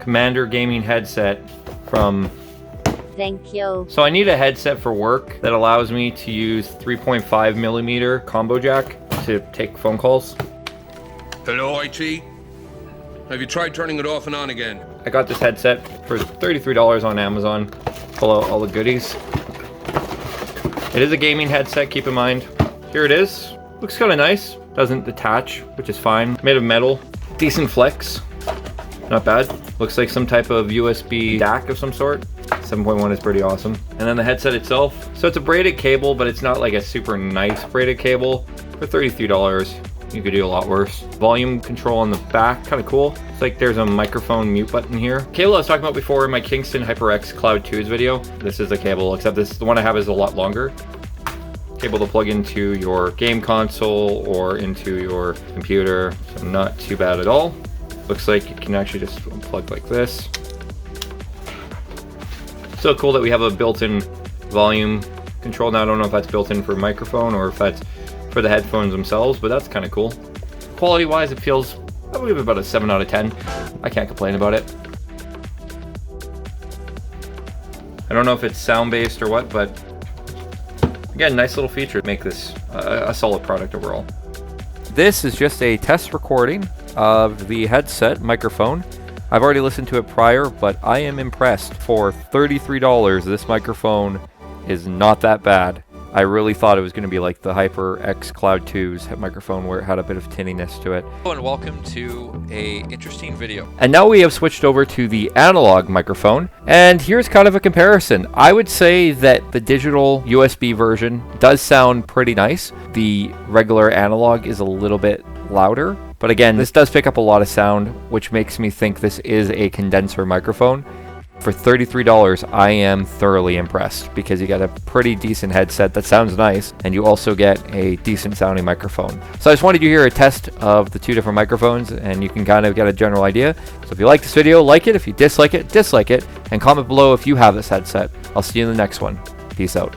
Commander gaming headset from Vankyo. So I need a headset for work that allows me to use 3.5mm combo jack to take phone calls. Hello, IT? Have you tried turning it off and on again? I got this headset for $33 on Amazon. Pull out all the goodies. It is a gaming headset, keep in mind. Here it is. Looks kind of nice. Doesn't detach, which is fine. Made of metal. Decent flex. Not bad. Looks like some type of USB DAC of some sort. 7.1 is pretty awesome. And then the headset itself. So it's a braided cable, but it's not like a super nice braided cable. For $33, you could do a lot worse. Volume control on the back, kind of cool. It's like there's a microphone mute button here. Cable I was talking about before in my Kingston HyperX Cloud 2's video. This is the cable, except the one I have is a lot longer. Cable to plug into your game console or into your computer. So not too bad at all. Looks like you can actually just plug like this. So cool that we have a built-in volume control. Now I don't know if that's built in for microphone or if that's for the headphones themselves, but that's kind of cool. Quality-wise, it feels, I believe, about a 7 out of 10. I can't complain about it. I don't know if it's sound-based or what, but again, nice little feature to make this a solid product overall. This is just a test recording of the headset microphone. I've already listened to it prior, but I am impressed. For $33, this microphone is not that bad. I really thought it was going to be like the HyperX Cloud 2's microphone where it had a bit of tinniness to it. Hello and welcome to a interesting video. And now we have switched over to the analog microphone, and here's kind of a comparison. I would say that the digital USB version does sound pretty nice. The regular analog is a little bit louder, but again, this does pick up a lot of sound, which makes me think this is a condenser microphone. For $33, I am thoroughly impressed because you get a pretty decent headset that sounds nice, and you also get a decent sounding microphone. So I just wanted you to hear a test of the two different microphones, and you can kind of get a general idea. So if you like this video, like it. If you dislike it, dislike it, and comment below if you have this headset. I'll see you in the next one. Peace out.